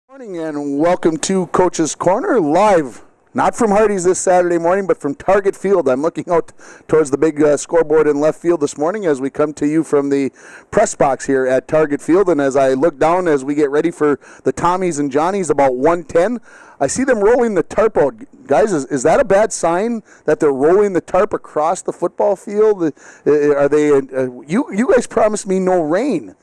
Morning and welcome to Coach's Corner live, not from Hardy's this Saturday morning, but from Target Field. I'm looking out towards the big scoreboard in left field this morning as we come to you from the press box here at Target Field. And as I look down as we get ready for the Tommies and Johnnies about 1:10, I see them rolling the tarp out. Guys, is that a bad sign that they're rolling the tarp across the football field? Are they? You guys promised me no rain.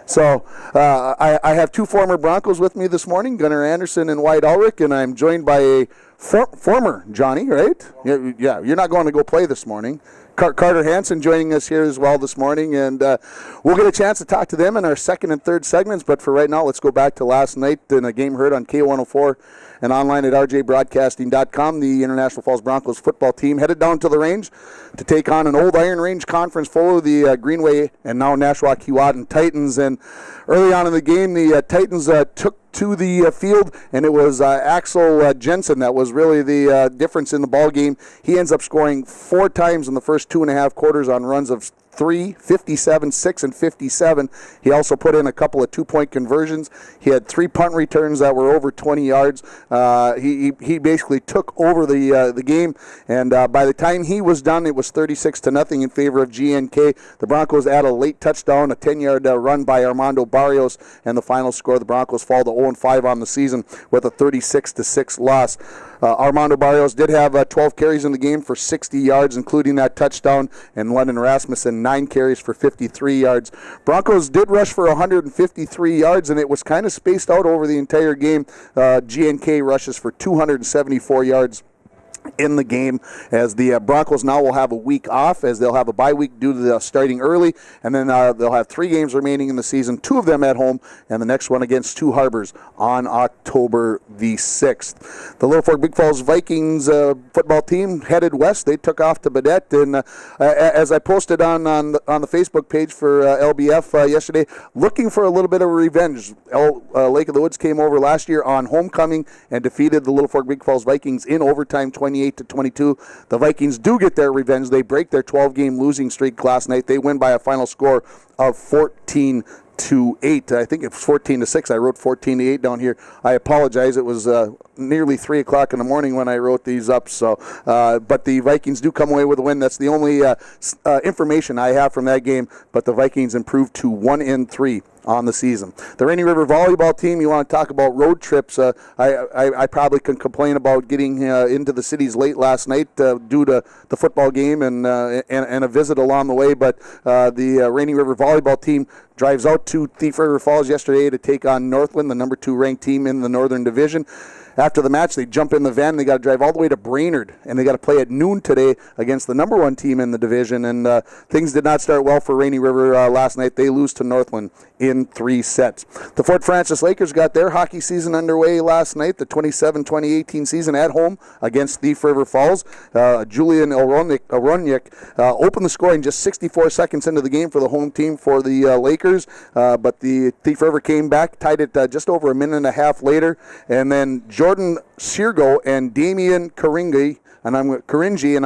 So I have two former Broncos with me this morning, Gunnar Anderson and Wyatt Ulrich, and I'm joined by a former Johnny, right? Yeah, you're not going to go play this morning. Carter Hansen joining us here as well this morning, and we'll get a chance to talk to them in our second and third segments, but for right now, let's go back to last night in a game heard on K104 and online at rjbroadcasting.com. The International Falls Broncos football team headed down to the range to take on an old Iron Range conference foe, the Greenway and now Nashwauk-Keewatin Titans. And early on in the game, the Titans took to the field, and it was Axel Jensen that was really the difference in the ball game. He ends up scoring 4 times in the first 2.5 quarters on runs of 3, 57, 6, and 57. He also put in a couple of 2-point conversions. He had 3 punt returns that were over 20 yards. He basically took over the game, and by the time he was done, it was 36-0 in favor of GNK. The Broncos add a late touchdown, a 10-yard run by Armando Barrios, and the final score, the Broncos fall to 0-5 on the season with a 36-6 loss. Armando Barrios did have 12 carries in the game for 60 yards, including that touchdown, and London Rasmussen 9 carries for 53 yards. Broncos did rush for 153 yards, and it was kind of spaced out over the entire game. GNK rushes for 274 yards in the game, as the Broncos now will have a week off, as they'll have a bye week due to the starting early, and then they'll have 3 games remaining in the season, 2 of them at home, and the next one against Two Harbors on October the 6th. The Little Fork Big Falls Vikings football team headed west. They took off to Badette, and as I posted on the Facebook page for LBF yesterday, looking for a little bit of revenge. Lake of the Woods came over last year on homecoming and defeated the Little Fork Big Falls Vikings in overtime 28-22. The Vikings do get their revenge. They break their 12-game losing streak last night. They win by a final score of 14-8. I think it was 14-6. I wrote 14-8 down here. I apologize. It was nearly 3 o'clock in the morning when I wrote these up. So, but the Vikings do come away with a win. That's the only information I have from that game. But the Vikings improved to 1-3 on the season. The Rainy River volleyball team, you want to talk about road trips. I probably can complain about getting into the cities late last night due to the football game and a visit along the way. But the Rainy River volleyball team drives out to Thief River Falls yesterday to take on Northland, the number 2 ranked team in the Northern Division. After the match, they jump in the van. They got to drive all the way to Brainerd, and they got to play at noon today against the number 1 team in the division. And things did not start well for Rainy River last night. They lose to Northland in 3 sets. The Fort Francis Lakers got their hockey season underway last night, the 27-2018 season at home against Thief River Falls. Julian Aroniak opened the scoring just 64 seconds into the game for the home team for the Lakers, but the Thief River came back, tied it just over a minute and a half later, and then Jordan Sirgo and Damian Karingi, and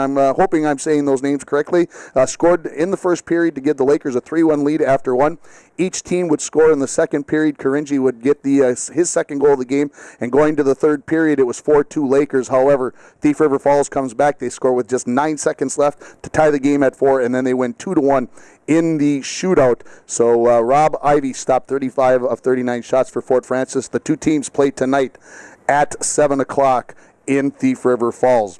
I'm hoping I'm saying those names correctly, scored in the first period to give the Lakers a 3-1 lead after 1. Each team would score in the second period. Karingi would get his second goal of the game, and going to the third period, it was 4-2 Lakers. However, Thief River Falls comes back. They score with just 9 seconds left to tie the game at 4, and then they win 2-1 in the shootout. So Rob Ivey stopped 35 of 39 shots for Fort Francis. The 2 teams play tonight at 7 o'clock in Thief River Falls.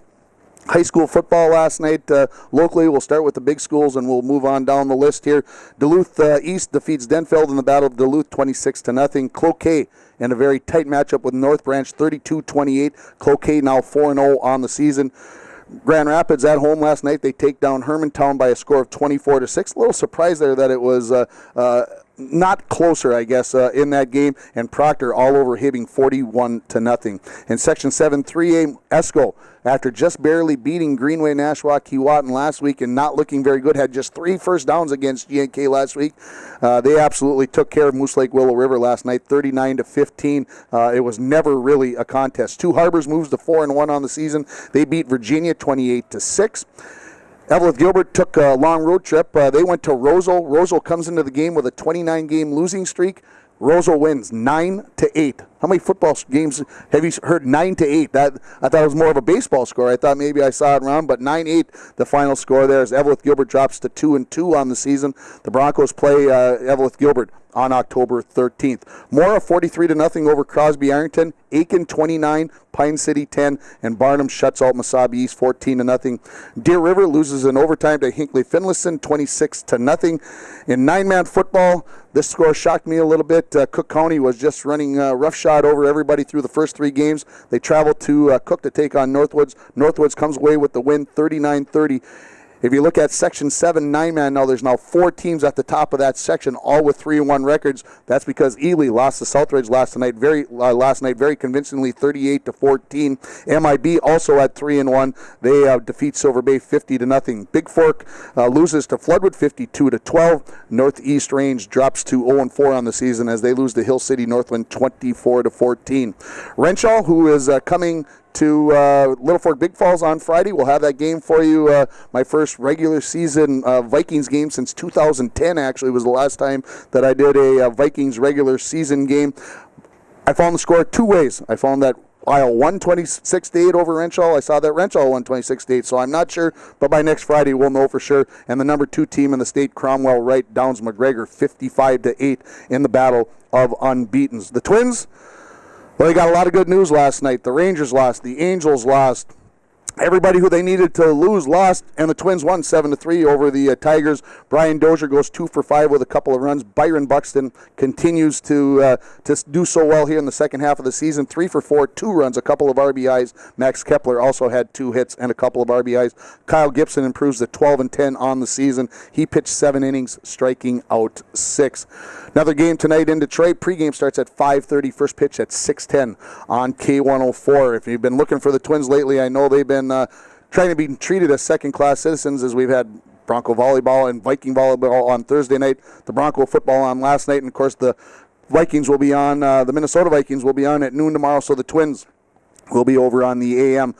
High school football last night. Locally, we'll start with the big schools and we'll move on down the list here. Duluth East defeats Denfeld in the Battle of Duluth 26-0. Cloquet in a very tight matchup with North Branch 32-28. Cloquet now 4-0 on the season. Grand Rapids at home last night. They take down Hermantown by a score of 24-6. A little surprise there that it was not closer, I guess, in that game. And Proctor all over Hibbing 41-0. In Section 7 3A, Esco, after just barely beating Greenway Nashwauk-Keewatin last week and not looking very good, had just 3 first downs against GNK last week. They absolutely took care of Moose Lake Willow River last night, 39-15. It was never really a contest. Two Harbors moves to 4-1 on the season. They beat Virginia 28-6. Evelyn Gilbert took a long road trip. They went to Rosal. Rosal comes into the game with a 29-game losing streak. Rosal wins 9-8 How many football games have you heard? 9-8. That I thought it was more of a baseball score. I thought maybe I saw it wrong, but 9-8 the final score there as Eveleth Gilbert drops to 2-2 on the season. The Broncos play Eveleth Gilbert on October 13th. Mora 43-0 over Crosby Ironton. Aiken 29, Pine City 10, and Barnum shuts out Masabi East 14-0. Deer River loses in overtime to Hinckley Finlayson 26-0. In 9-man football, this score shocked me a little bit. Cook County was just running roughshod over everybody through the first 3 games. They traveled to Cook to take on Northwoods. Northwoods comes away with the win 39-30. If you look at Section 7 9-man now, there's now 4 teams at the top of that section, all with 3-1 records. That's because Ely lost to Southridge last night very convincingly, 38-14. MIB also at 3-1. They defeat Silver Bay 50-0. Big Fork loses to Floodwood 52-12. Northeast Range drops to 0-4 on the season as they lose to Hill City Northland 24-14. Renshaw, who is coming to Little Fork Big Falls on Friday. We'll have that game for you. My first regular season Vikings game since 2010 actually was the last time that I did a Vikings regular season game. I found the score 2 ways. I found that Isle won 26-8 over Renshaw. I saw that Renshaw won 26-8, so I'm not sure, but by next Friday we'll know for sure. And the number 2 team in the state, Cromwell Wright, downs McGregor 55-8 in the battle of unbeatens. The Twins, well, they got a lot of good news last night. The Rangers lost. The Angels lost. Everybody who they needed to lose lost, and the Twins won 7-3 over the Tigers. Brian Dozier goes 2 for 5 with a couple of runs. Byron Buxton continues to do so well here in the second half of the season. 3 for 4, 2 runs, a couple of RBIs. Max Kepler also had 2 hits and a couple of RBIs. Kyle Gibson improves to 12-10 on the season. He pitched 7 innings, striking out 6. Another game tonight in Detroit. Pregame starts at 5:30. First pitch at 6:10 on K104. If you've been looking for the Twins lately, I know they've been trying to be treated as second-class citizens, as we've had Bronco volleyball and Viking volleyball on Thursday night, the Bronco football on last night, and of course the Vikings will be on, the Minnesota Vikings will be on at noon tomorrow, so the Twins will be over on the AM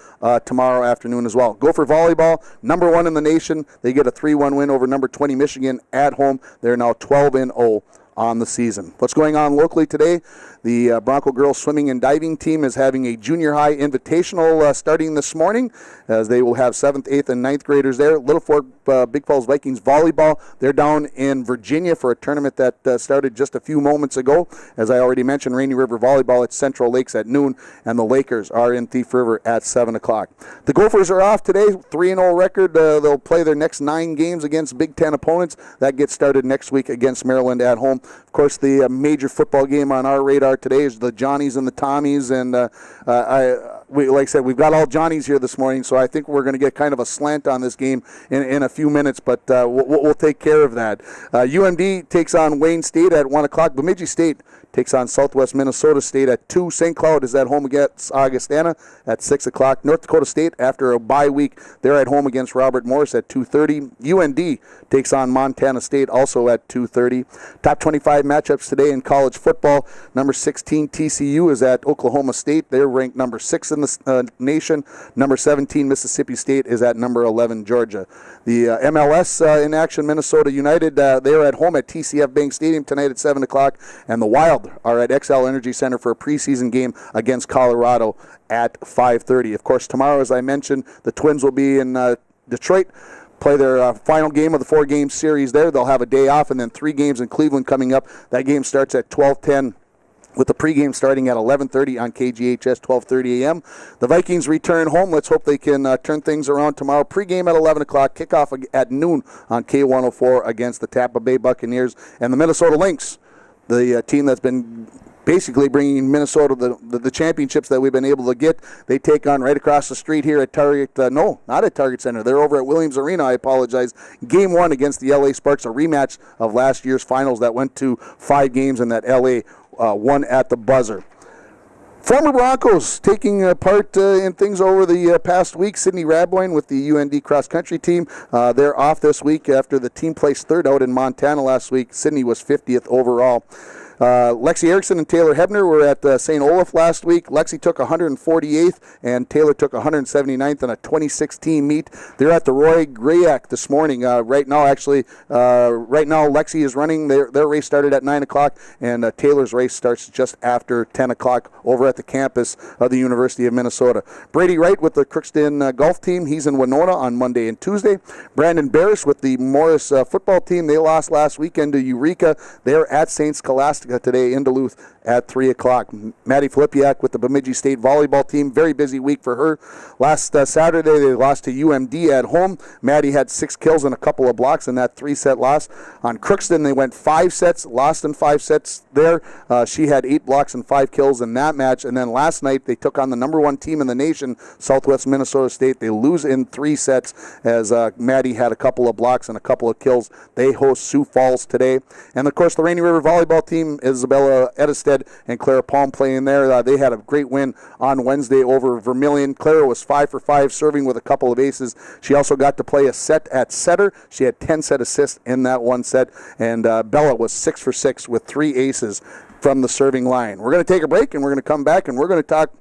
tomorrow afternoon as well. Gopher volleyball, number 1 in the nation. They get a 3-1 win over number 20 Michigan at home. They're now 12-0 on the season. What's going on locally today? The Bronco girls swimming and diving team is having a junior high invitational starting this morning, as they will have 7th, 8th, and 9th graders there. Little Fork Big Falls Vikings volleyball, they're down in Virginia for a tournament that started just a few moments ago. As I already mentioned, Rainy River volleyball at Central Lakes at noon, and the Lakers are in Thief River at 7 o'clock. The Gophers are off today, 3-0 record. They'll play their next 9 games against Big Ten opponents. That gets started next week against Maryland at home. Of course, the major football game on our radar today is the Johnnies and the Tommies, and like I said, we've got all Johnnies here this morning, so I think we're going to get kind of a slant on this game in a few minutes, but we'll take care of that. UMD takes on Wayne State at 1 o'clock. Bemidji State takes on Southwest Minnesota State at 2. St. Cloud is at home against Augustana at 6 o'clock. North Dakota State, after a bye week, they're at home against Robert Morris at 2:30. UND takes on Montana State also at 2:30. Top 25 matchups today in college football. Number 16 TCU is at Oklahoma State. They're ranked number 6 in the nation. Number 17 Mississippi State is at number 11 Georgia. The MLS in action, Minnesota United, they're at home at TCF Bank Stadium tonight at 7 o'clock. And the Wild are at XL Energy Center for a preseason game against Colorado at 5:30. Of course, tomorrow, as I mentioned, the Twins will be in Detroit, play their final game of the 4-game series there. They'll have a day off, and then 3 games in Cleveland coming up. That game starts at 12:10. with the pregame starting at 11:30 on KGHS, 12:30 a.m. The Vikings return home. Let's hope they can turn things around tomorrow. Pregame at 11 o'clock, kickoff at noon on K104 against the Tampa Bay Buccaneers. And the Minnesota Lynx, the team that's been basically bringing Minnesota the championships that we've been able to get. They take on right across the street here at Target, no, not at Target Center. They're over at Williams Arena, I apologize. Game 1 against the LA Sparks, a rematch of last year's finals that went to 5 games and that LA won at the buzzer. Former Broncos taking part in things over the past week. Sydney Radboyne with the UND cross-country team. They're off this week after the team placed third out in Montana last week. Sydney was 50th overall. Lexi Erickson and Taylor Hebner were at St. Olaf last week. Lexi took 148th, and Taylor took 179th in a 26-team meet. They're at the Roy Grayak this morning. Right now, Lexi is running. Their race started at 9 o'clock, and Taylor's race starts just after 10 o'clock over at the campus of the University of Minnesota. Brady Wright with the Crookston golf team. He's in Winona on Monday and Tuesday. Brandon Barish with the Morris football team. They lost last weekend to Eureka. They're at St. Scholastica today in Duluth at 3 o'clock. Maddie Filipiak with the Bemidji State volleyball team. Very busy week for her. Last Saturday, they lost to UMD at home. Maddie had 6 kills and a couple of blocks in that 3-set loss. On Crookston, they went 5 sets, lost in 5 sets there. She had 8 blocks and 5 kills in that match. And then last night, they took on the number 1 team in the nation, Southwest Minnesota State. They lose in 3 sets as Maddie had a couple of blocks and a couple of kills. They host Sioux Falls today. And, of course, the Rainy River volleyball team, Isabella Edestead and Clara Palm playing there. They had a great win on Wednesday over Vermilion. Clara was 5 for 5 serving with a couple of aces. She also got to play a set at setter. She had 10 set assists in that one set. And Bella was 6 for 6 with 3 aces from the serving line. We're going to take a break, and we're going to come back, and we're going to talk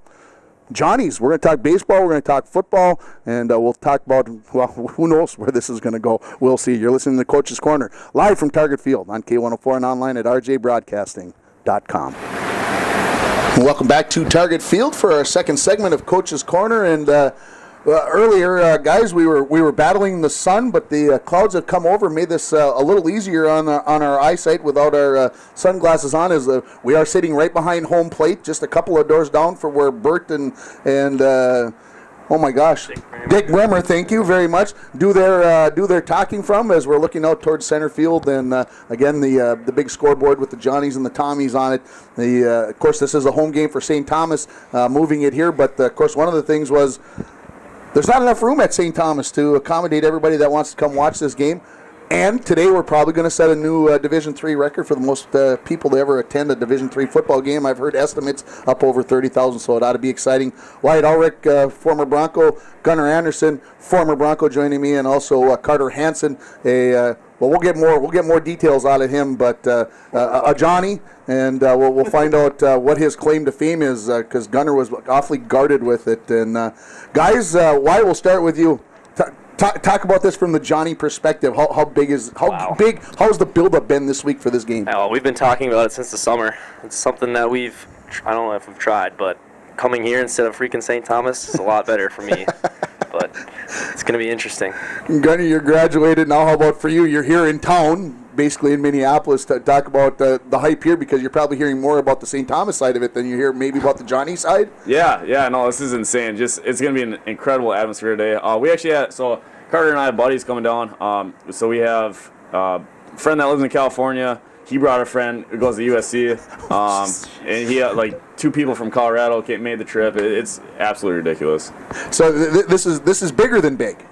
Johnny's. We're going to talk baseball, we're going to talk football, and we'll talk about, well, who knows where this is going to go. We'll see. You're listening to Coach's Corner, live from Target Field on K104 and online at rjbroadcasting.com. Welcome back to Target Field for our second segment of Coach's Corner. And earlier, guys, we were battling the sun, but the clouds have come over, made this a little easier on our eyesight without our sunglasses on. As we are sitting right behind home plate, just a couple of doors down from where Bert and oh my gosh, Dick Bremer, thank you very much, do their talking from as we're looking out towards center field. And again, the big scoreboard with the Johnnies and the Tommies on it. Of course, this is a home game for St. Thomas, moving it here. But of course, one of the things was there's not enough room at St. Thomas to accommodate everybody that wants to come watch this game. And today we're probably going to set a new Division III record for the most people to ever attend a Division III football game. I've heard estimates up over 30,000, so it ought to be exciting. Wyatt Ulrich, former Bronco, Gunnar Anderson, former Bronco, joining me, and also Carter Hansen. Well, we'll get more details out of him, but a Johnny, and we'll find out what his claim to fame is, because Gunnar was awfully guarded with it. And guys, Wyatt, we'll start with you. Talk about this from the Johnny perspective. How big how's the build-up been this week for this game? Well, we've been talking about it since the summer. It's something that I don't know if we've tried, but coming here instead of freaking St. Thomas is a lot better for me. But it's going to be interesting. Gunny, you're graduated now. How about for you? You're here in town, basically in Minneapolis, to talk about the hype here, because you're probably hearing more about the St. Thomas side of it than you hear maybe about the Johnny side. Yeah, no, this is insane. It's going to be an incredible atmosphere today. We actually had, so Carter and I have buddies coming down. So we have a friend that lives in California. He brought a friend who goes to USC, and he had like 2 people from Colorado made the trip. It's absolutely ridiculous. So this is bigger than big.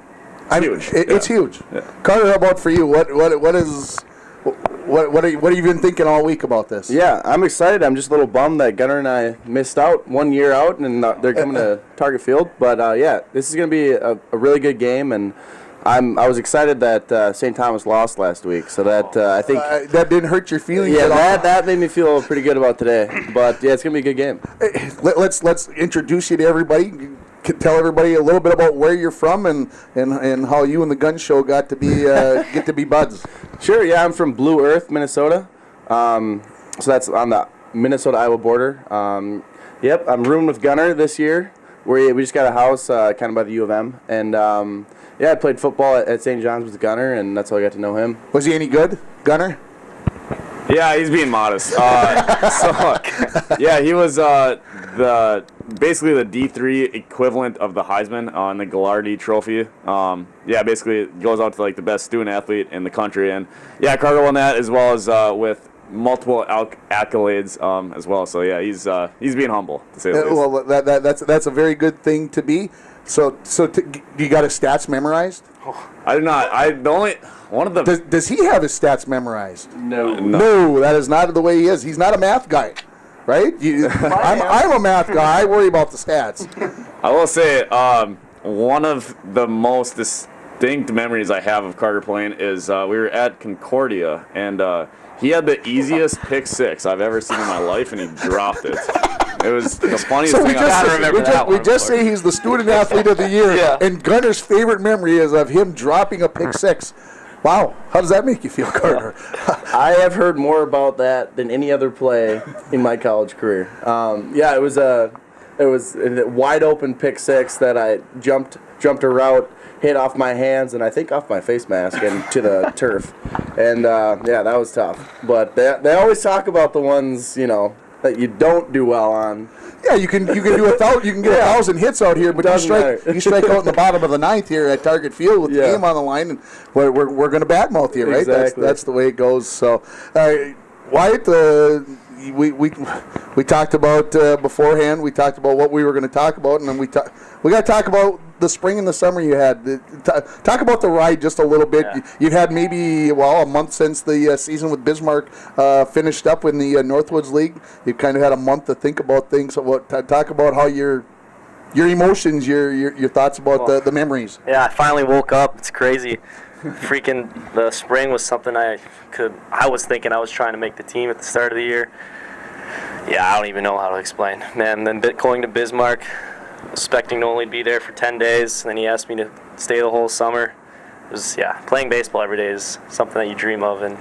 Huge. It's huge. Yeah. Carter, how about for you? What have you been thinking all week about this? Yeah, I'm excited. I'm just a little bummed that Gunnar and I missed out 1 year out, and they're coming to Target Field. But yeah, this is going to be a really good game, and I was excited that St. Thomas lost last week, so that I think that didn't hurt your feelings. Yeah, at all. that made me feel pretty good about today. But yeah, it's gonna be a good game. Let's introduce you to everybody. Tell everybody a little bit about where you're from and how you and the Gun Show got to be get to be buds. Sure. Yeah, I'm from Blue Earth, Minnesota. So that's on the Minnesota-Iowa border. Yep, I'm rooming with Gunnar this year. We just got a house kind of by the U of M, and yeah, I played football at St. John's with Gunnar, and that's how I got to know him. Was he any good, Gunnar? Yeah, he's being modest. Yeah, he was basically the D3 equivalent of the Heisman on the Gallardi Trophy. Yeah, basically it goes out to like the best student athlete in the country, and yeah, Carter won that as well as with multiple accolades as well. So yeah, he's being humble to say the least. Well, that's a very good thing to be. So you got his stats memorized? I do not. Does he have his stats memorized? No, that is not the way he is. He's not a math guy, right? I'm a math guy. I worry about the stats. I will say one of the most distinct memories I have of Carter playing is we were at Concordia, and He had the easiest pick six I've ever seen in my life, and he dropped it. It was the funniest So thing I've ever seen. we just say he's the student athlete of the year, Yeah. and Gunner's favorite memory is of him dropping a pick six. Wow, how does that make you feel, Carter? I have heard more about that than any other play in my college career. Yeah, it was a wide open pick six that I jumped a route, hit off my hands and I think off my face mask and to the turf. And yeah, that was tough. But they always talk about the ones, you know, that you don't do well on. Yeah, you can do you can get 1,000 hits out here, but you strike out in the bottom of the ninth here at Target Field with the game on the line, and we're going to badmouth you, right? Exactly. That's the way it goes. So, Wyatt, we talked about beforehand. We talked about what we were going to talk about, and then we got to talk about the spring and the summer you had. Talk about the ride just a little bit. Yeah. You've had maybe a month since the season with Bismarck finished up in the Northwoods League. You've kind of had a month to think about things. So talk about how your emotions, your thoughts about the memories. Yeah, I finally woke up. It's crazy. Freaking the spring was something I was thinking I was trying to make the team at the start of the year. Yeah, I don't even know how to explain. Man, then going to Bismarck, expecting to only be there for 10 days, and then he asked me to stay the whole summer. It was, playing baseball every day is something that you dream of, and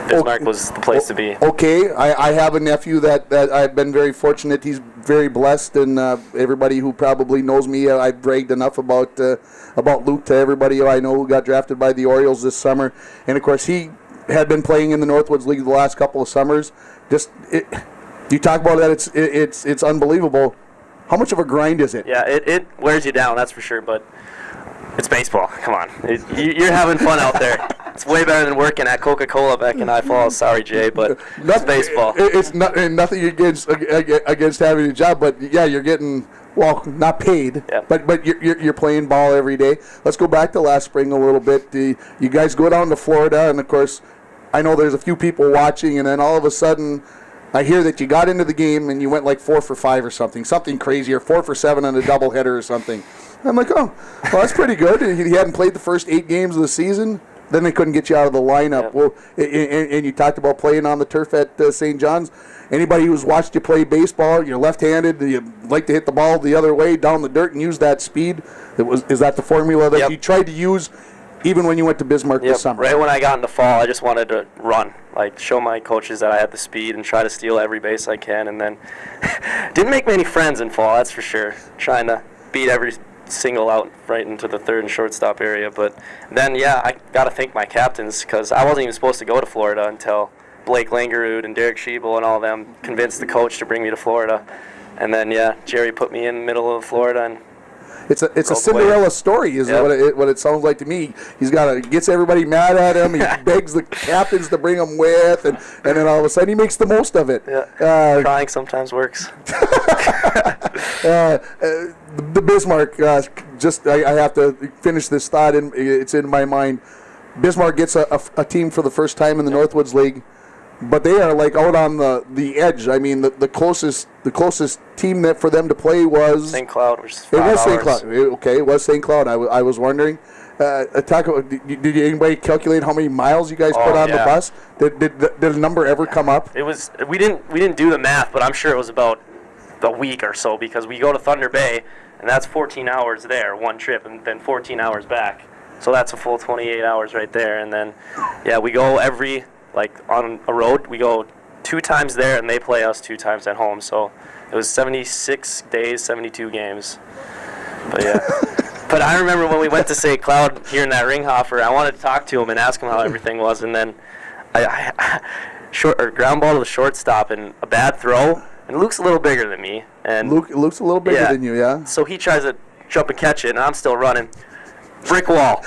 Bismarck was the place to be. Okay, I have a nephew that I've been very fortunate. He's very blessed, and everybody who probably knows me, I've bragged enough about Luke to everybody I know who got drafted by the Orioles this summer. And, of course, he had been playing in the Northwoods League the last couple of summers. You talk about that, it's unbelievable. How much of a grind is it? Yeah, it wears you down, that's for sure, but it's baseball. Come on. You're having fun out there. It's way better than working at Coca-Cola back in High Falls. Sorry, Jay, but it's baseball. It's nothing against having a job, but, yeah, you're getting, not paid, but you're playing ball every day. Let's go back to last spring a little bit. You guys go down to Florida, and, of course, I know there's a few people watching, and then all of a sudden I hear that you got into the game and you went like 4 for 5 or something crazy, or 4 for 7 on a doubleheader or something. I'm like, oh, well, that's pretty good. He hadn't played the first 8 games of the season. Then they couldn't get you out of the lineup. Yep. Well, and you talked about playing on the turf at St. John's. Anybody who's watched you play baseball, you're left-handed, you like to hit the ball the other way down the dirt and use that speed. Is that the formula that you tried to use even when you went to Bismarck this summer? Right when I got into fall, I just wanted to run, show my coaches that I had the speed and try to steal every base I can. And then didn't make many friends in fall, that's for sure, trying to beat every single out right into the third and shortstop area. But then, I got to thank my captains, because I wasn't even supposed to go to Florida until Blake Langerud and Derek Schiebel and all of them convinced the coach to bring me to Florida. And then, Jerry put me in the middle of Florida, and it's a Cinderella story, is what it sounds like to me. Gets everybody mad at him. He begs the captains to bring him with, and then all of a sudden he makes the most of it. Yeah. Crying sometimes works. The Bismarck, I have to finish this thought, and it's in my mind. Bismarck gets a team for the first time in the Northwoods League, but they are out on the edge. I mean, the closest team that for them to play was St. Cloud, which is 5 It was hours. St. Cloud. Okay, it was St. Cloud. I was wondering. Did anybody calculate how many miles you guys put on the bus? Did the number ever come up? It was. We didn't do the math, but I'm sure it was about a week or so, because we go to Thunder Bay, and that's 14 hours there, one trip, and then 14 hours back. So that's a full 28 hours right there. And then, we go on a road, we go 2 times there, and they play us 2 times at home. So it was 76 days, 72 games. But but I remember when we went to St. Cloud here in that Ringhofer, I wanted to talk to him and ask him how everything was, and then ground ball to the shortstop and a bad throw. And Luke's a little bigger than me. And Luke's a little bigger than you, yeah? So he tries to jump and catch it, and I'm still running. Brick wall.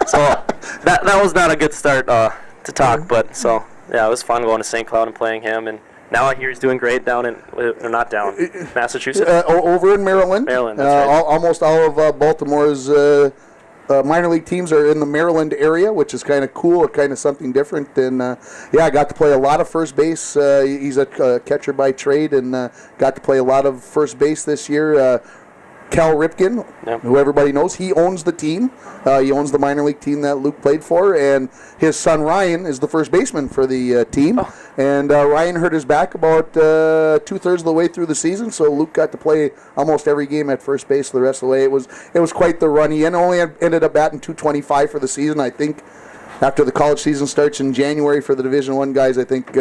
So that was not a good start to talk, but it was fun going to St. Cloud and playing him, and now I hear he's doing great down in, or not down, Massachusetts? Over in Maryland. Maryland, that's right. Almost all of Baltimore's minor league teams are in the Maryland area, which is kind of cool, kind of something different. And, I got to play a lot of first base. He's a catcher by trade, and got to play a lot of first base this year. Cal Ripken, Yep. who everybody knows, he owns the team. He owns the minor league team that Luke played for, and his son Ryan is the first baseman for the team. Oh. And Ryan hurt his back about 2/3 of the way through the season, so Luke got to play almost every game at first base the rest of the way. It was quite the run. He only ended up batting .225 for the season, I think. After the college season starts in January for the Division I guys, I think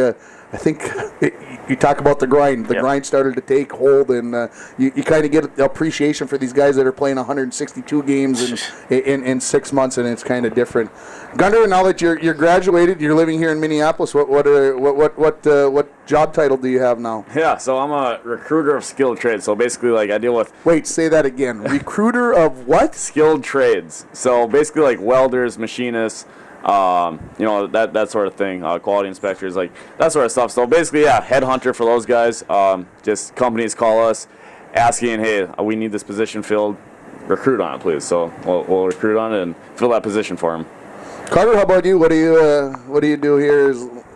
you talk about the grind. The Yep. grind started to take hold, and you kind of get appreciation for these guys that are playing 162 games in 6 months, and it's kind of different. Gunnar, now that you're graduated, you're living here in Minneapolis. What job title do you have now? Yeah, so I'm a recruiter of skilled trades. So basically, like, I deal with Wait, say that again. Recruiter of what? skilled trades. So basically, like welders, machinists, that sort of thing, quality inspectors, like that sort of stuff. So basically, yeah, headhunter for those guys. Just companies call us asking, hey, we need this position filled. Recruit on it, please. So we'll recruit on it and fill that position for them. Carter, how about you? What do you do here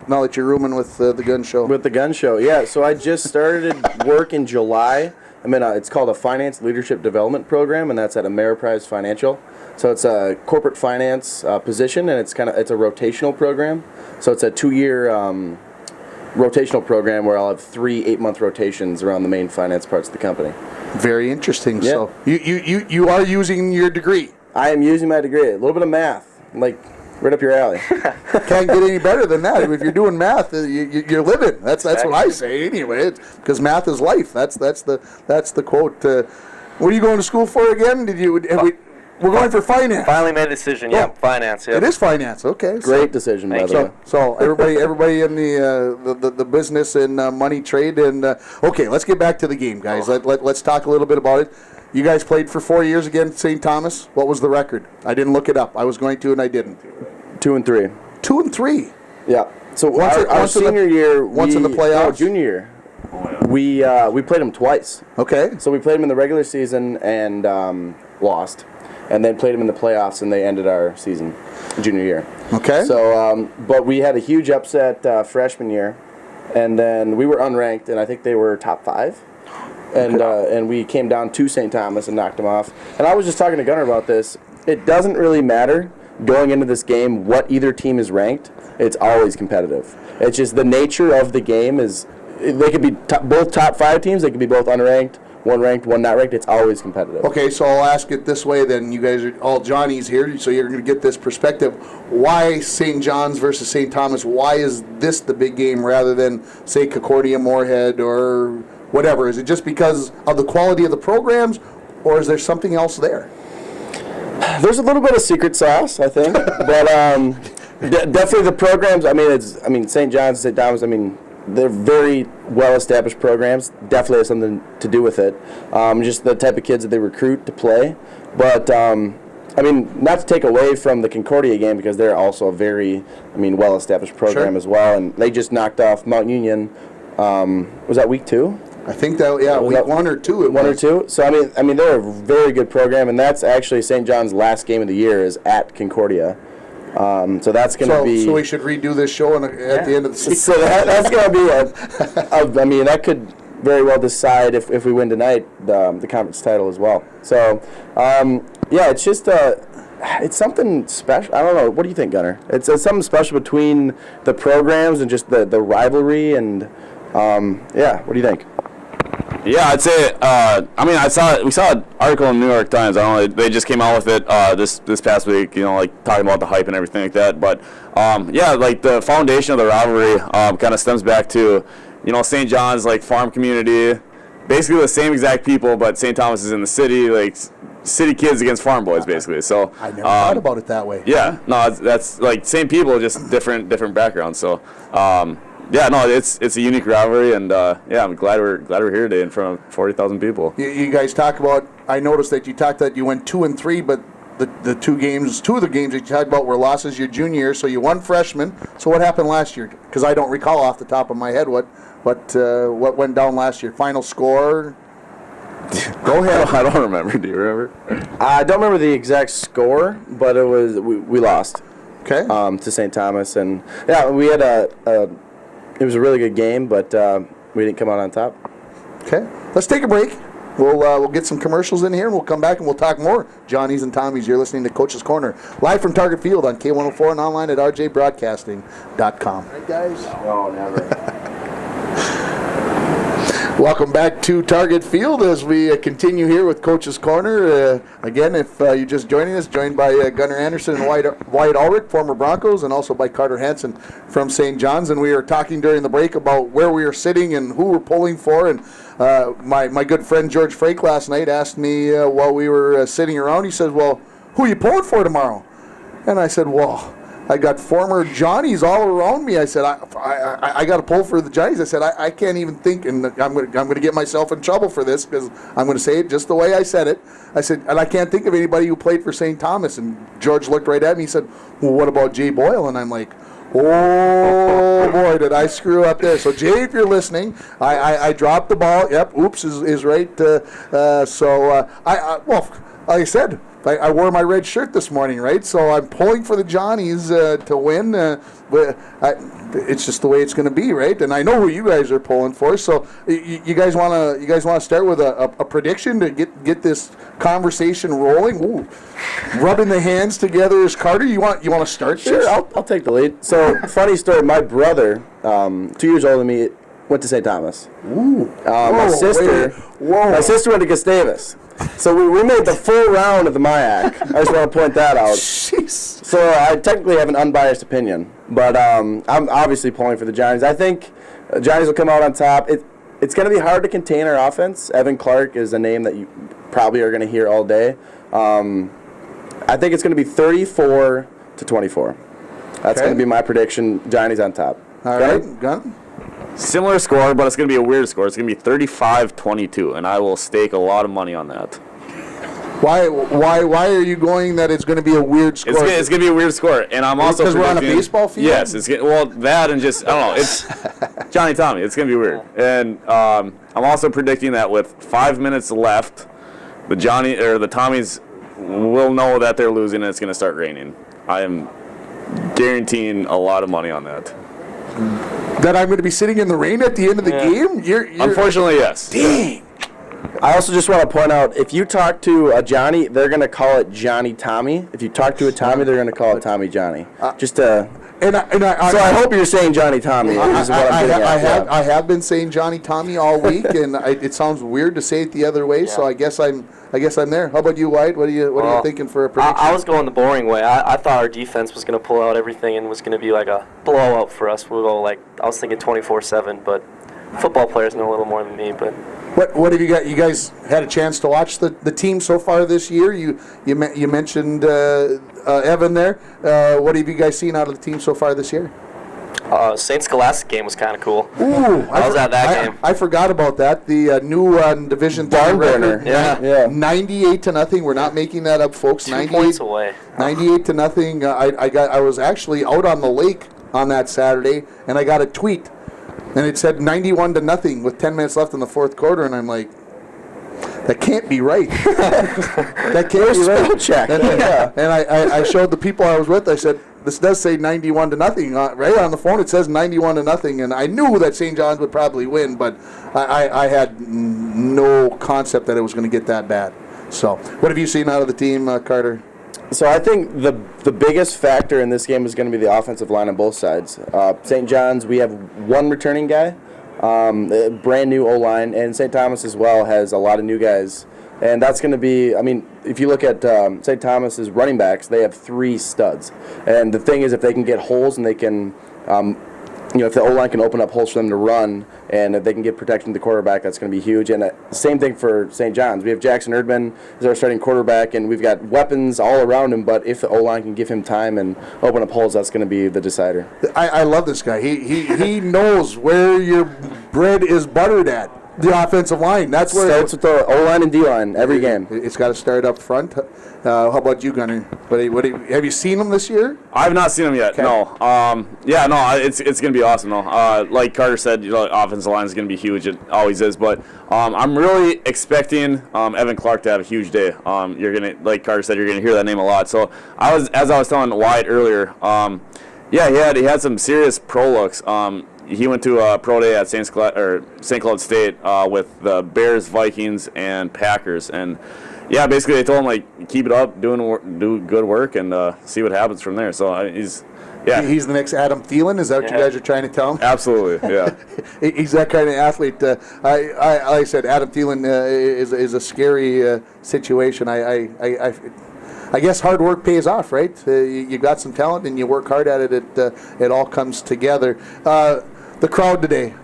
now that you're rooming with the gun show? With the gun show, yeah. So I just started work in July. It's called a Finance Leadership Development Program, and that's at Ameriprise Financial. So it's a corporate finance position, and it's a rotational program. So it's a 2-year rotational program where I'll have 3 8-month rotations around the main finance parts of the company. Very interesting. Yeah. So you are using your degree. I am using my degree. A little bit of math, like right up your alley. Can't get any better than that. If you're doing math, you're living. That's what I say anyway. Because math is life. That's the quote. What are you going to school for again? We're going for finance. Finally made a decision. Yeah, finance. Yeah. It is finance. Okay. Great decision, by the way. So everybody in the business and money trade and okay, let's get back to the game, guys. Let's talk a little bit about it. You guys played for 4 years against St. Thomas. What was the record? I didn't look it up. I was going to, and I didn't. 2-3. 2-3. Yeah. So our senior year, once in the playoffs? Junior year, we played them twice. Okay. So we played them in the regular season and lost, and then played them in the playoffs, and they ended our season, junior year. Okay. So, but we had a huge upset freshman year, and then we were unranked, and I think they were top 5. And we came down to St. Thomas and knocked them off. And I was just talking to Gunnar about this. It doesn't really matter going into this game what either team is ranked. It's always competitive. It's just the nature of the game is they could be both top 5 teams. They could be both unranked, one ranked, one not ranked. It's always competitive. Okay, so I'll ask it this way then. You guys are all Johnnies here, so you're going to get this perspective. Why St. John's versus St. Thomas? Why is this the big game rather than, say, Concordia, Moorhead, or whatever? Is it just because of the quality of the programs, or is there something else there? There's a little bit of secret sauce, I think, but definitely the programs. St. John's, St. Thomas. They're very well-established programs. Definitely has something to do with it. Just the type of kids that they recruit to play. But not to take away from the Concordia game because they're also a very, well-established program as well. And they just knocked off Mount Union. Was that week 2? I think that, yeah, week 1 or 2. One or two. So they're a very good program, and that's actually St. John's last game of the year is at Concordia. So that's going to be. So we should redo this show at the end of the season. So that's going to be that could very well decide if we win tonight the conference title as well. So it's just it's something special. I don't know. What do you think, Gunnar? It's something special between the programs and just the rivalry and what do you think? Yeah, I'd say. We saw an article in the New York Times. I don't know. They just came out with it this past week. Talking about the hype and everything like that. But the foundation of the rivalry kind of stems back to, St. John's farm community, basically the same exact people, but St. Thomas is in the city, city kids against farm boys, basically. So I never thought about it that way. Yeah, no, that's same people, just different backgrounds. So. It's a unique rivalry, and I'm glad we're here today in front of 40,000 people. You guys talk about. I noticed that you talked that you went 2-3, but two of the games that you talked about were losses your junior year. So you won freshman. So what happened last year? Because I don't recall off the top of my head what went down last year. Final score. Go ahead. I don't remember. Do you remember? I don't remember the exact score, but it was we lost. Okay. To St. Thomas, and we had it was a really good game, but we didn't come out on top. Okay. Let's take a break. We'll get some commercials in here, and we'll come back and we'll talk more Johnnies and Tommies. You're listening to Coach's Corner, live from Target Field on K104 and online at rjbroadcasting.com. Right, guys? No, never. Welcome back to Target Field as we continue here with Coach's Corner. Again, if you're just joining us, joined by Gunnar Anderson and Wyatt Ulrich, former Broncos, and also by Carter Hansen from St. John's. And we were talking during the break about where we were sitting and who we're pulling for. And my good friend George Frake last night asked me while we were sitting around, he said, well, who are you pulling for tomorrow? And I said, well, I got former Johnnies all around me. I said, I got to pull for the Johnnies. I said, I can't even think, and I'm going to get myself in trouble for this because I'm going to say it just the way I said it. I said, and I can't think of anybody who played for St. Thomas. And George looked right at me. He said, well, what about Jay Boyle? And I'm like, oh, boy, did I screw up there. So, Jay, if you're listening, I dropped the ball. Yep, oops is right. Well, like I said, I wore my red shirt this morning, right? So I'm pulling for the Johnnies to win. It's just the way it's going to be, right? And I know who you guys are pulling for. So you guys want to start with a prediction to get this conversation rolling? Ooh. Rubbing the hands together is Carter. You want to start this? Sure, I'll take the lead. So funny story. My brother, 2 years older than me, went to St. Thomas. Ooh. My sister went to Gustavus. So we made the full round of the MIAC. I just want to point that out. Jeez. So I technically have an unbiased opinion, but I'm obviously pulling for the Johnnies. I think Johnnies will come out on top. It's going to be hard to contain our offense. Evan Clark is a name that you probably are going to hear all day. I think it's going to be 34-24. That's going to be my prediction. Johnnies on top. All right, Gun. Similar score, but it's going to be a weird score. It's going to be 35-22, and I will stake a lot of money on that. Why are you going that it's going to be a weird score? It's going to be a weird score, and I'm also because we're on a baseball field. Yes, that and just I don't know. It's Johnny Tommy. It's going to be weird, and I'm also predicting that with 5 minutes left, the Tommies will know that they're losing, and it's going to start raining. I am guaranteeing a lot of money on that. That I'm going to be sitting in the rain at the end of the game? You're Unfortunately, yes. Dang. I also just want to point out, if you talk to a Johnny, they're going to call it Johnny Tommy. If you talk to a Tommy, they're going to call it Tommy Johnny. So I hope you're saying Johnny Tommy. I have been saying Johnny Tommy all week, and it sounds weird to say it the other way. Yeah. So I guess I'm there. How about you, White? What are you thinking for a prediction? I was going the boring way. I thought our defense was going to pull out everything and was going to be like a blowout for us. We'll go I was thinking 24-7, but football players know a little more than me. But what have you got? You guys had a chance to watch the team so far this year. You mentioned Evan there. What have you guys seen out of the team so far this year? St. Scholastic game was kind of cool. Ooh, I was at that game. I forgot about that. The new Division 3 record. Yeah. 98-0. We're not making that up, folks. 2 points away. 98-0. I was actually out on the lake on that Saturday, and I got a tweet, and it said 91-0 with 10 minutes left in the fourth quarter, and I'm like, that can't be right. That can't be right. Check. And I showed the people I was with. I said, this does say 91-0. Right on the phone, it says 91-0, and I knew that St. John's would probably win, but I had no concept that it was going to get that bad. So, what have you seen out of the team, Carter? So I think the biggest factor in this game is going to be the offensive line on both sides. St. John's, we have one returning guy, brand new O-line, and St. Thomas as well has a lot of new guys. And that's going to be, if you look at St. Thomas's running backs, they have 3 studs. And the thing is, if they can get holes and they can, if the O-line can open up holes for them to run, and if they can get protection to the quarterback, that's going to be huge. And same thing for St. John's. We have Jackson Erdman as our starting quarterback, and we've got weapons all around him, but if the O-line can give him time and open up holes, that's going to be the decider. I love this guy. He knows where your bread is buttered at. The offensive line. That's where starts with the O-line and D-line every game. It's got to start up front. How about you, Gunnar? Have you seen him this year? I have not seen him yet. Okay. No. It's going to be awesome though. Like Carter said, offensive line is going to be huge. It always is. But I'm really expecting Evan Clark to have a huge day. You're gonna, like Carter said, you're going to hear that name a lot. So as I was telling Wyatt earlier. He had some serious pro looks. he went to a pro day at St. Cloud State with the Bears, Vikings, and Packers. And, yeah, basically they told him, like, keep it up, do good work, and see what happens from there. So he's the next Adam Thielen. Is that what you guys are trying to tell him? Absolutely, yeah. He's that kind of athlete. Like I said, Adam Thielen is a scary situation. I guess hard work pays off, right? You got some talent and you work hard at it. It all comes together. The crowd today.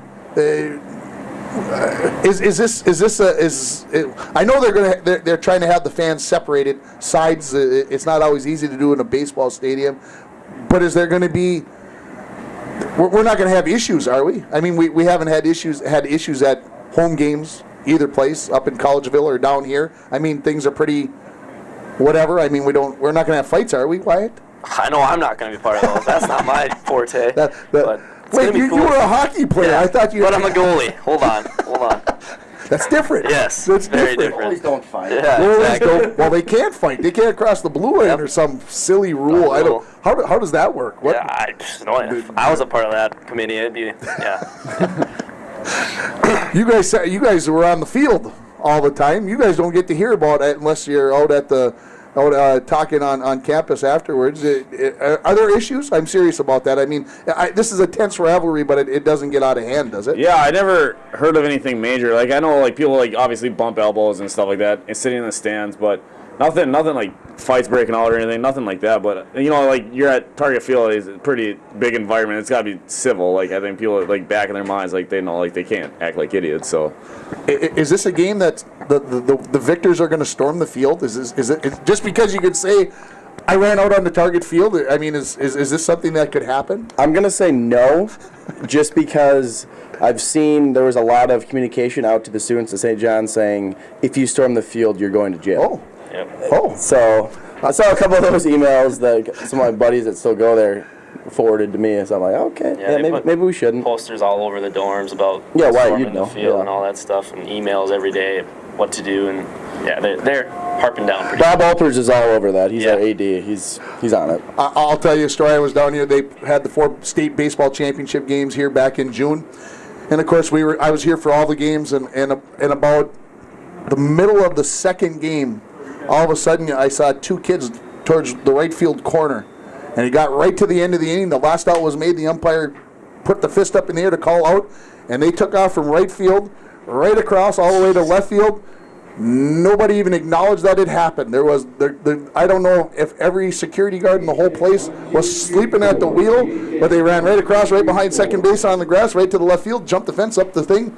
I know they're trying to have the fans separated sides. It's not always easy to do in a baseball stadium, but is there going to be? We're not going to have issues, are we? I mean, we haven't had issues at home games either place, up in Collegeville or down here. I mean, things are pretty whatever. I mean, we're not going to have fights, are we, Wyatt? I know I'm not going to be part of those. That's not my forte. Wait, you were a hockey player. Yeah, I thought you. But I'm a goalie. Hold on. That's different. Yes, that's very different. different. Don't fight. Yeah, exactly. Well, they can't fight. They can't cross the blue line or some silly rule. I don't. How does that work? What? Yeah, if I was a part of that committee, it'd be You guys were on the field all the time. You guys don't get to hear about it unless you're out at talking on campus afterwards. Are there issues? I'm serious about that. I mean, this is a tense rivalry, but it doesn't get out of hand, does it? Yeah, I never heard of anything major. Like, I know, like, people, like, obviously bump elbows and stuff like that and sitting in the stands, but nothing like fights breaking out or anything, nothing like that. But, you know, like, you're at Target Field, it's a pretty big environment. It's got to be civil. Like, I think people, like, back in their minds, like, they know, like, they can't act like idiots, so. Is this a game that the victors are going to storm the field? Is it just because you could say, I ran out on the Target Field? I mean, is this something that could happen? I'm going to say no, just because I've seen there was a lot of communication out to the students at St. John saying, if you storm the field, you're going to jail. Oh. Yep. Oh. So I saw a couple of those emails that some of my buddies that still go there forwarded to me, so I'm like, okay, maybe we shouldn't. Posters all over the dorms about why storming you'd know the field and all that stuff, and emails every day what to do, and they're harping down pretty Bob Alpers is all over that. He's Yeah. our AD. He's on it. I'll tell you a story. I was down here. They had the 4 state baseball championship games here back in June, and of course I was here for all the games, and about the middle of the second game, all of a sudden I saw 2 kids towards the right field corner. And it got right to the end of the inning. The last out was made. The umpire put the fist up in the air to call out. And they took off from right field, right across, all the way to left field. Nobody even acknowledged that it happened. I don't know if every security guard in the whole place was sleeping at the wheel, but they ran right across, right behind second base on the grass, right to the left field, jumped the fence, up the thing.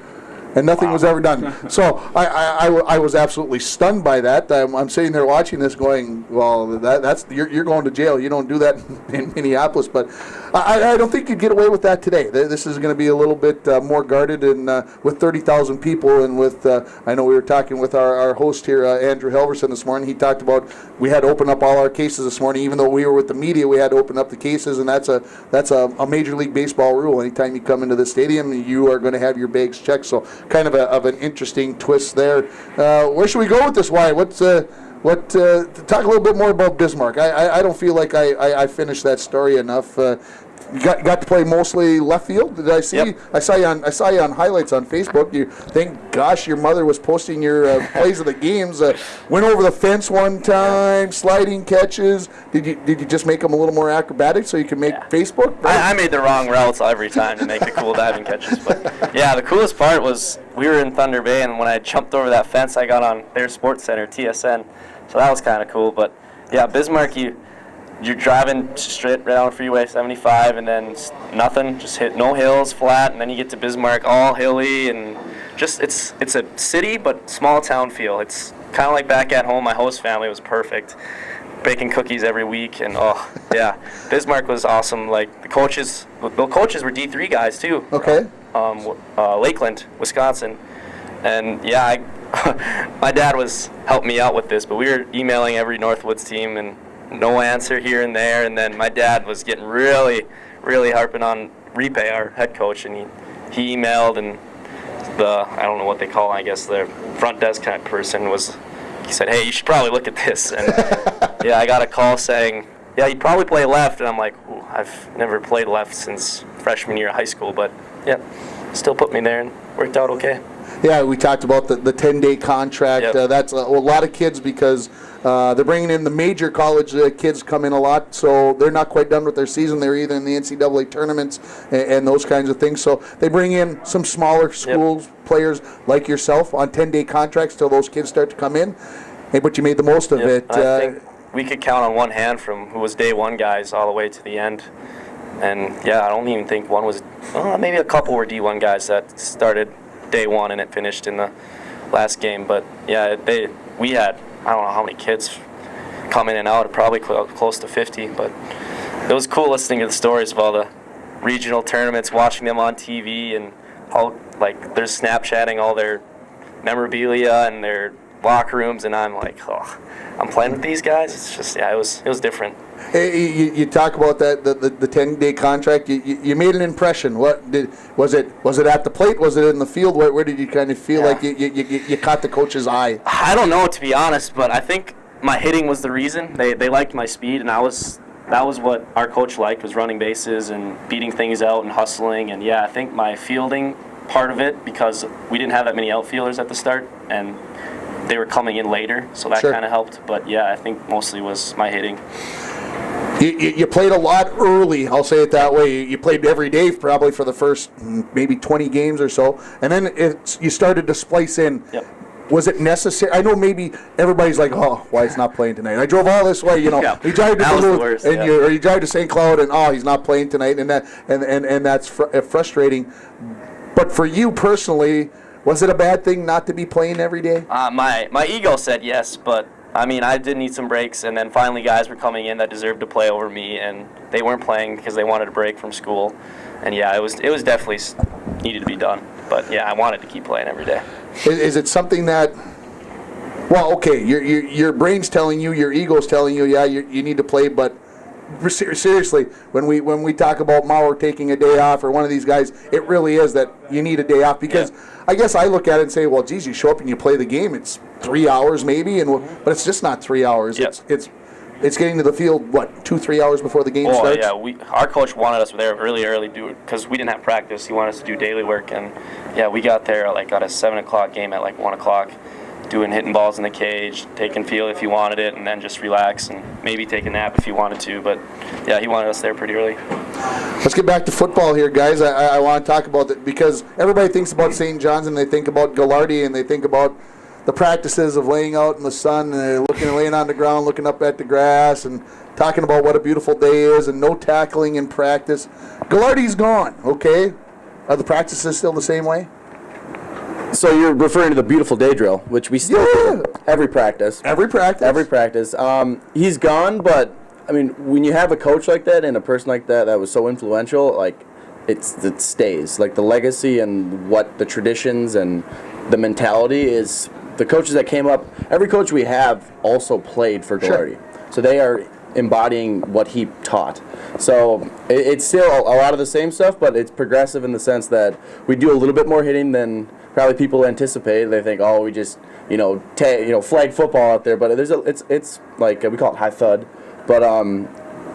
And nothing was ever done. So I was absolutely stunned by that. I'm sitting there watching this going, well, that's you're going to jail. You don't do that in Minneapolis. But I don't think you'd get away with that today. This is going to be a little bit more guarded, and with 30,000 people, and with I know we were talking with our host here, Andrew Helverson, this morning. He talked about we had to open up all our cases this morning. Even though we were with the media, we had to open up the cases, and that's a Major League Baseball rule. Anytime you come into the stadium, you are going to have your bags checked. So kind of an interesting twist there. Where should we go with this, Wyatt? Talk a little bit more about Bismarck. I don't feel like I finished that story enough. You got to play mostly left field. Did I see? Yep. I saw you on highlights on Facebook. Thank gosh your mother was posting your plays of the games. Went over the fence one time, sliding catches. Did you just make them a little more acrobatic so you can make Facebook? Right? I made the wrong routes every time to make the cool diving catches. But yeah, the coolest part was we were in Thunder Bay, and when I jumped over that fence, I got on their sports center, TSN. So that was kind of cool. But yeah, Bismarck, you're driving straight down Freeway 75, and then nothing, just hit no hills, flat, and then you get to Bismarck, all hilly, and just it's a city but small town feel. It's kind of like back at home. My host family was perfect, baking cookies every week, and Bismarck was awesome. Like the coaches were D3 guys too. Okay. Lakeland, Wisconsin, and my dad was helping me out with this, but we were emailing every Northwoods team and no answer here and there, and then my dad was getting really, really harping on Repay, our head coach, and he emailed, and I don't know what they call it, I guess the front desk kind of person he said, hey, you should probably look at this, and I got a call saying, yeah, you probably play left, and I'm like, I've never played left since freshman year of high school, but yep, still put me there and worked out okay. Yeah, we talked about the 10-day contract. Yep. That's a lot of kids because they're bringing in the major college kids come in a lot, so they're not quite done with their season. They're either in the NCAA tournaments and those kinds of things. So they bring in some smaller schools, players like yourself on 10-day contracts till those kids start to come in. Hey, but you made the most of it. I think we could count on one hand from who was day one guys all the way to the end. And, yeah, I don't even think one was maybe a couple were D1 guys that started day one and it finished in the last game. But, yeah, we had, I don't know how many kids come in and out, probably close to 50. But it was cool listening to the stories of all the regional tournaments, watching them on TV, and how, like, they're Snapchatting all their memorabilia and their locker rooms, and I'm like, oh, I'm playing with these guys. It's just, yeah, it was different. Hey, you talk about that the 10-day contract. You made an impression. Was it at the plate? Was it in the field? Where did you kind of feel like you caught the coach's eye? I don't know, to be honest, but I think my hitting was the reason. They liked my speed, and that was what our coach liked, was running bases and beating things out and hustling. And yeah, I think my fielding part of it, because we didn't have that many outfielders at the start, and they were coming in later, so that kind of helped. But yeah, I think mostly was my hitting. You played a lot early, I'll say it that way. You played every day probably for the first maybe 20 games or so, and then you started to splice in. Yep. Was it necessary? I know maybe everybody's like, oh, why he's not playing tonight? I drove all this way, you know. Yeah. You drive to That was the Duluth, worst, and you drive to St. Cloud, and oh, he's not playing tonight, and that's frustrating. But for you personally, was it a bad thing not to be playing every day? My ego said yes, but I mean, I did need some breaks, and then finally guys were coming in that deserved to play over me, and they weren't playing because they wanted a break from school. And yeah, it was definitely needed to be done. But yeah, I wanted to keep playing every day. Is it something that, well, okay, your brain's telling you, your ego's telling you, yeah, you need to play, but seriously, when we talk about Mauer taking a day off or one of these guys, it really is that you need a day off because I guess I look at it and say, well, geez, you show up and you play the game, it's 3 hours maybe, but it's just not 3 hours. Yep. It's getting to the field, what, 2-3 hours before the game starts? Oh, yeah. Our coach wanted us there early because we didn't have practice. He wanted us to do daily work. And, yeah, we got there, got a 7 o'clock game at, 1 o'clock, doing hitting balls in the cage, taking field if you wanted it, and then just relax and maybe take a nap if you wanted to. But, yeah, he wanted us there pretty early. Let's get back to football here, guys. I want to talk about that because everybody thinks about St. John's and they think about Ghilardi and they think about the practices of laying out in the sun and laying on the ground, looking up at the grass and talking about what a beautiful day is and no tackling in practice. Ghilardi's gone, okay? Are the practices still the same way? So you're referring to the beautiful day drill, which we still do every practice. Every practice? Every practice. He's gone, but, I mean, when you have a coach like that and a person like that was so influential, it stays. The legacy and what the traditions and the mentality is. The coaches that came up, every coach we have also played for Ghilardi. Sure. So they are embodying what he taught. So it's still a lot of the same stuff, but it's progressive in the sense that we do a little bit more hitting than probably people anticipate. They think, oh, we just flag football out there, but it's like we call it high thud. But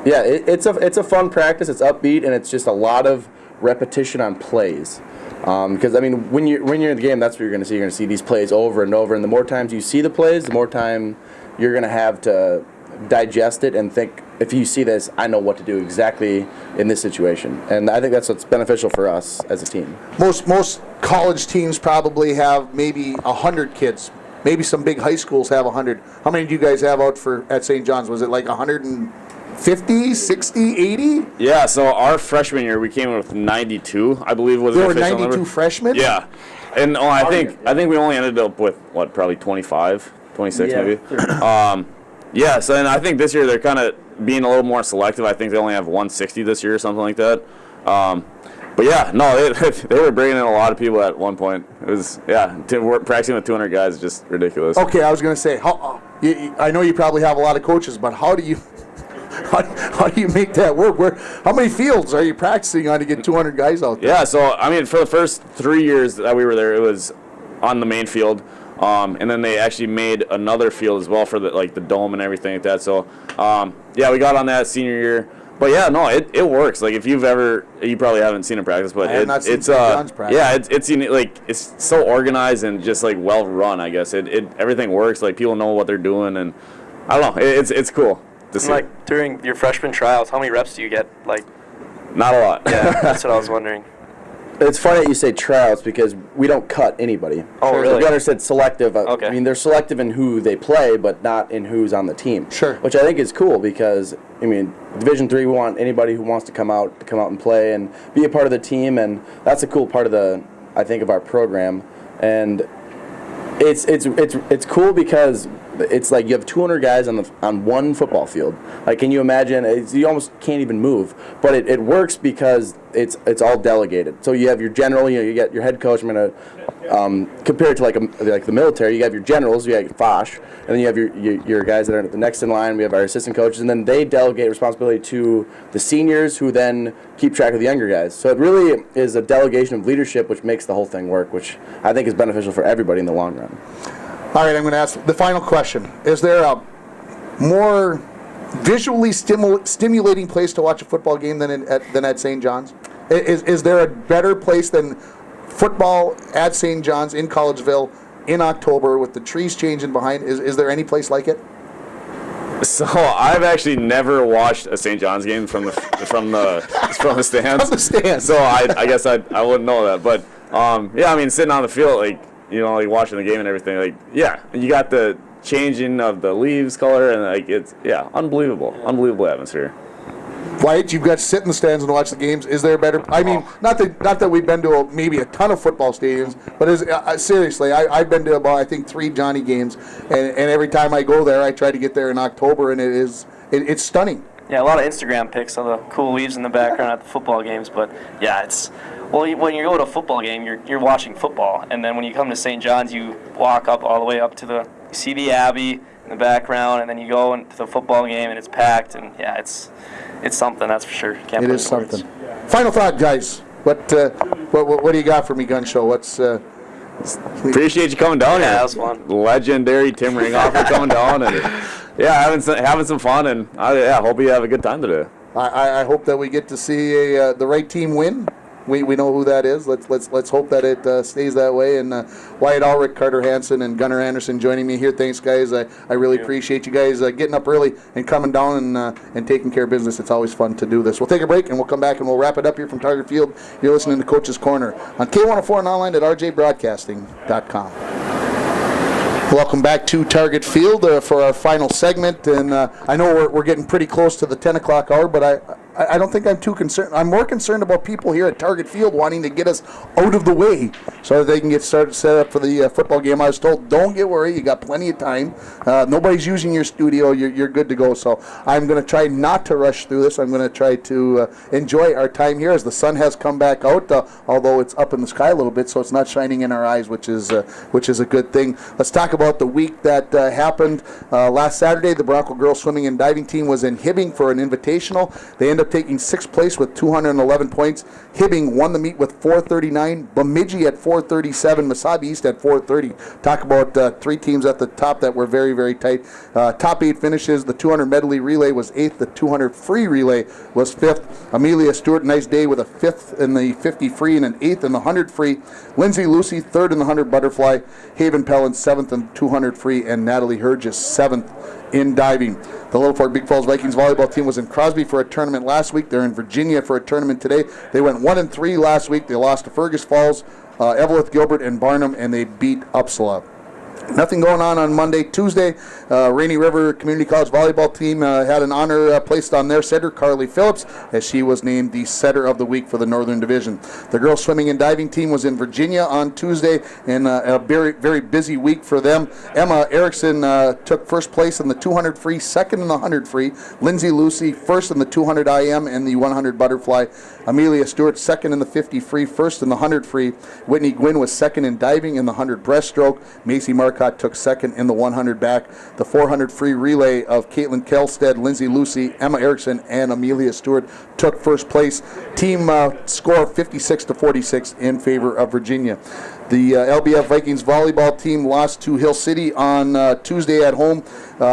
yeah, it's a fun practice. It's upbeat and it's just a lot of repetition on plays. Because I mean, when you're in the game, that's what you're going to see. You're going to see these plays over and over, and the more times you see the plays, the more time you're going to have to digest it and think, if you see this, I know what to do exactly in this situation. And I think that's what's beneficial for us as a team. Most college teams probably have maybe 100 kids. Maybe some big high schools have 100. How many do you guys have out at St. John's? Was it 150, 60, 80? Yeah, so our freshman year we came in with 92, I believe was the official number. There were 92 freshmen? Yeah. And I think we only ended up with probably 25, 26 maybe. Yeah, so and I think this year they're kind of being a little more selective. I think they only have 160 this year or something like that. But yeah, no, they were bringing in a lot of people at one point. It was, practicing with 200 guys is just ridiculous. Okay, I was going to say, I know you probably have a lot of coaches, but how do you make that work? How many fields are you practicing on to get 200 guys out there? Yeah, so I mean, for the first 3 years that we were there, it was on the main field, and then they actually made another field as well for the dome and everything like that. So we got on that senior year. But yeah, no, it works. Like if you probably haven't seen it practice, but it's unique. It's so organized and just like well run. I guess everything works. Like people know what they're doing, and I don't know. It's cool to see. Like during your freshman trials, how many reps do you get? Like, not a lot. Yeah, that's what I was wondering. It's funny that you say trials because we don't cut anybody. Oh, sure. really? Gunnar said selective. Okay. I mean, they're selective in who they play, but not in who's on the team. Sure. Which I think is cool because, I mean, Division III, we want anybody who wants to come out and play and be a part of the team, and that's a cool part of of our program. And it's cool because it's like you have 200 guys on one football field. Like, can you imagine? You almost can't even move, but it works because it's all delegated. So you have your general, you get your head coach. I'm gonna compare it to like the military. You have your generals, you have your Foch, and then you have your guys that are the next in line. We have our assistant coaches, and then they delegate responsibility to the seniors, who then keep track of the younger guys. So it really is a delegation of leadership, which makes the whole thing work, which I think is beneficial for everybody in the long run. All right, I'm going to ask the final question. Is there a more visually stimulating place to watch a football game than at St. John's? Is there a better place than football at St. John's in Collegeville in October with the trees changing behind? Is there any place like it? So I've actually never watched a St. John's game from the stands. From the stands. So I guess I wouldn't know that, but yeah, I mean sitting on the field, like watching the game and everything, like yeah, you got the changing of the leaves color and like it's unbelievable atmosphere. Wyatt, you've got to sit in the stands and watch the games. Is there a better? I mean, not that we've been to maybe a ton of football stadiums, but seriously, I've been to about 3 Johnny games, and every time I go there, I try to get there in October, and it's stunning. Yeah, a lot of Instagram pics of the cool leaves in the background at the football games, but yeah, when you go to a football game, you're watching football, and then when you come to St. John's, you walk up all the way up to you see the Abbey in the background, and then you go into the football game, and it's packed, and yeah, it's something, that's for sure. Can't it put is it in something. words. Final thought, guys. What do you got for me, Gun Show? Appreciate you coming down here. Yeah, that was fun. Legendary Timm Ringhofer coming down and having some fun, and I hope you have a good time today. I hope that we get to see the right team win. We know who that is. Let's hope that it stays that way. And Wyatt Ulrich, Carter Hansen, and Gunnar Anderson joining me here. Thanks, guys. I really appreciate you guys getting up early and coming down and taking care of business. It's always fun to do this. We'll take a break and we'll come back and we'll wrap it up here from Target Field. You're listening to Coach's Corner on K104 and online at rjbroadcasting.com. Welcome back to Target Field for our final segment, and I know we're getting pretty close to the 10 o'clock hour, but I don't think I'm too concerned. I'm more concerned about people here at Target Field wanting to get us out of the way so that they can get set up for the football game. I was told, don't get worried, you got plenty of time. Nobody's using your studio. You're good to go. So I'm going to try not to rush through this. I'm going to try to enjoy our time here as the sun has come back out, although it's up in the sky a little bit, so it's not shining in our eyes, which is a good thing. Let's talk about the week that happened last Saturday. The Bronco girls swimming and diving team was in Hibbing for an invitational. They ended up taking 6th place with 211 points. Hibbing won the meet with 439. Bemidji at 437. Mesabi East at 430. Talk about 3 teams at the top that were very, very tight. Top 8 finishes. The 200 medley relay was 8th. The 200 free relay was 5th. Amelia Stewart, nice day with a 5th in the 50 free and an 8th in the 100 free. Lindsay Lucy, 3rd in the 100 butterfly. Haven Pellin, 7th in 200 free. And Natalie Hurgis, 7th in diving. The Little Fork Big Falls Vikings volleyball team was in Crosby for a tournament last week. They're in Virginia for a tournament today. They went 1-3 last week. They lost to Fergus Falls, Evelyn Gilbert, and Barnum, and they beat Uppsala. Nothing going on Monday. Tuesday, Rainy River Community College volleyball team had an honor placed on their setter, Carly Phillips, as she was named the setter of the week for the Northern Division. The girls swimming and diving team was in Virginia on Tuesday, and a very, very busy week for them. Emma Erickson took 1st place in the 200 free, 2nd in the 100 free. Lindsay Lucy, 1st in the 200 IM and the 100 butterfly. Amelia Stewart, 2nd in the 50 free, 1st in the 100 free. Whitney Gwynn was 2nd in diving in the 100 breaststroke. Macy Martin Marcotte took second in the 100 back. The 400 free relay of Caitlin Kelstead, Lindsay Lucy, Emma Erickson, and Amelia Stewart took first place. Team score 56-46 in favor of Virginia. The LBF Vikings volleyball team lost to Hill City on Tuesday at home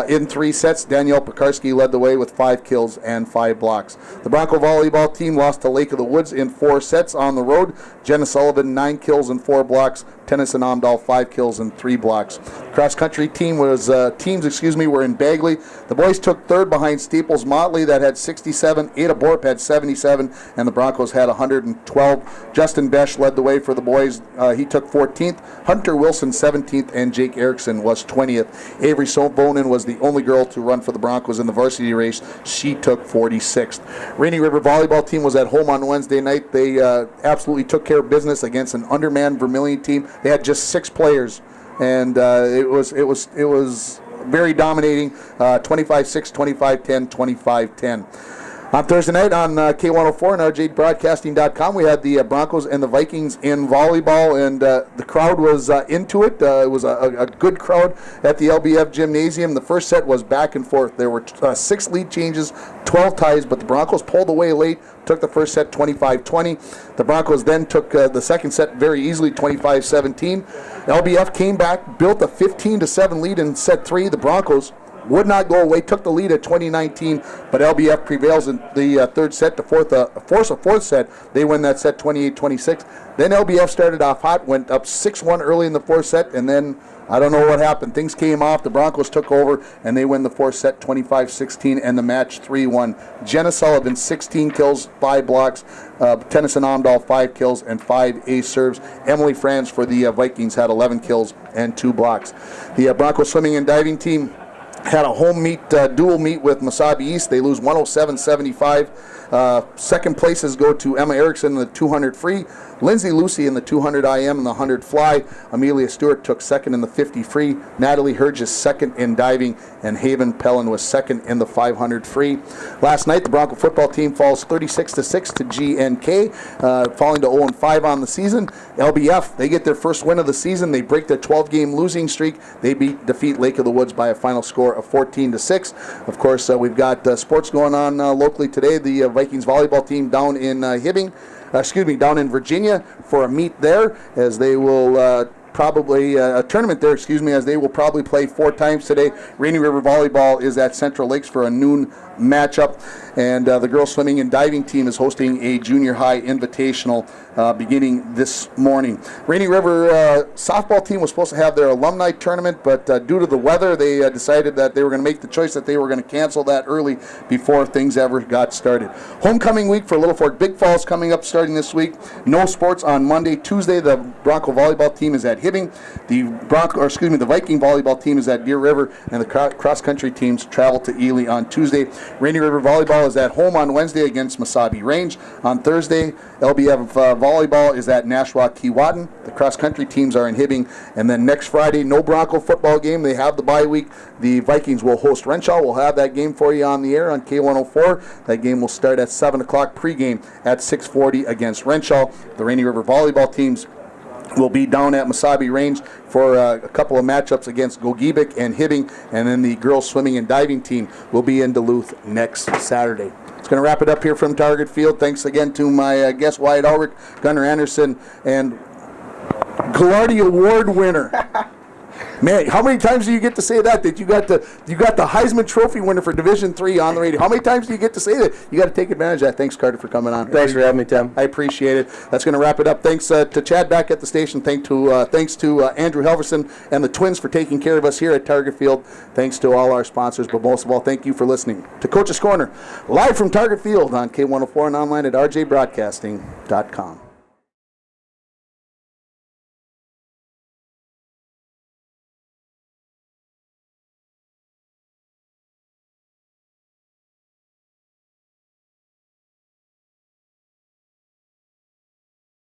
in 3 sets. Danielle Pekarski led the way with 5 kills and 5 blocks. The Bronco volleyball team lost to Lake of the Woods in 4 sets on the road. Jenna Sullivan 9 kills and 4 blocks. Tennyson Amdahl 5 kills and 3 blocks. Cross country teams were in Bagley. The boys took third behind Staples Motley that had 67. Ada Borp had 77, and the Broncos had 112. Justin Besch led the way for the boys. He took 14th. Hunter Wilson 17th, and Jake Erickson was 20th. Avery Sobonin was the only girl to run for the Broncos in the varsity race. She took 46th. Rainy River volleyball team was at home on Wednesday night. They absolutely took care of business against an undermanned Vermilion team. They had just 6 players, and it was very dominating. 25-6, 25-10, 25-10. On Thursday night on K104 and RJBroadcasting.com, we had the Broncos and the Vikings in volleyball, and the crowd was into it. It was a good crowd at the LBF Gymnasium. The first set was back and forth. There were 6 lead changes, 12 ties, but the Broncos pulled away late, took the first set 25-20. The Broncos then took the second set very easily, 25-17. LBF came back, built a 15-7 lead in set 3. The Broncos would not go away, took the lead at 2019, but LBF prevails in the third set to force a fourth set. They win that set 28-26. Then LBF started off hot, went up 6-1 early in the fourth set, and then I don't know what happened. Things came off. The Broncos took over, and they win the fourth set 25-16 and the match 3-1. Jenna Sullivan, 16 kills, 5 blocks. Tennyson Amdahl, 5 kills and 5 ace serves. Emily Franz for the Vikings had 11 kills and 2 blocks. The Broncos swimming and diving team had a home meet, dual meet with Mesabi East. They lose 107-75. Second places go to Emma Erickson in the 200 free, Lindsay Lucy in the 200 IM and the 100 fly. Amelia Stewart took second in the 50 free. Natalie Herges second in diving, and Haven Pellin was second in the 500 free. Last night, the Bronco football team falls 36-6 to GNK, falling to 0-5 on the season. LBF, they get their first win of the season. They break their 12-game losing streak. They defeat Lake of the Woods by a final score of 14-6. Of course, we've got sports going on locally today. The Vikings volleyball team down in down in Virginia for a meet there, as they will a tournament there, as they will probably play 4 times today. Rainy River Volleyball is at Central Lakes for a noon matchup, and the girls swimming and diving team is hosting a junior high invitational beginning this morning. Rainy River softball team was supposed to have their alumni tournament, but due to the weather, they decided that they were going to make the choice that they were going to cancel that early before things ever got started. Homecoming week for Little Fork Big Falls coming up starting this week. No sports on Monday. Tuesday, the Bronco volleyball team is at Hibbing. The Viking volleyball team is at Deer River, and the cross-country teams travel to Ely on Tuesday. Rainy River volleyball is at home on Wednesday against Mesabi Range. On Thursday, LBF volleyball is at Nashua Keewatin. The cross-country teams are in Hibbing. And then next Friday, no Bronco football game. They have the bye week. The Vikings will host Renshaw. We'll have that game for you on the air on K104. That game will start at 7 o'clock pregame at 6:40 against Renshaw. The Rainy River volleyball teams will be down at Mesabi Range for a couple of matchups against Gogebic and Hibbing, and then the girls swimming and diving team will be in Duluth next Saturday. It's going to wrap it up here from Target Field. Thanks again to my guest, Wyatt Ulrich, Gunnar Anderson, and Glardy Award winner. Man, how many times do you get to say that you got the Heisman Trophy winner for Division III on the radio? How many times do you get to say that? You got to take advantage of that. Thanks, Carter, for coming on. Thanks for having me, Tim. I appreciate it. That's going to wrap it up. Thanks to Chad back at the station. Thanks to Andrew Helverson and the Twins for taking care of us here at Target Field. Thanks to all our sponsors, but most of all, thank you for listening to Coach's Corner, live from Target Field on K104 and online at RJBroadcasting.com.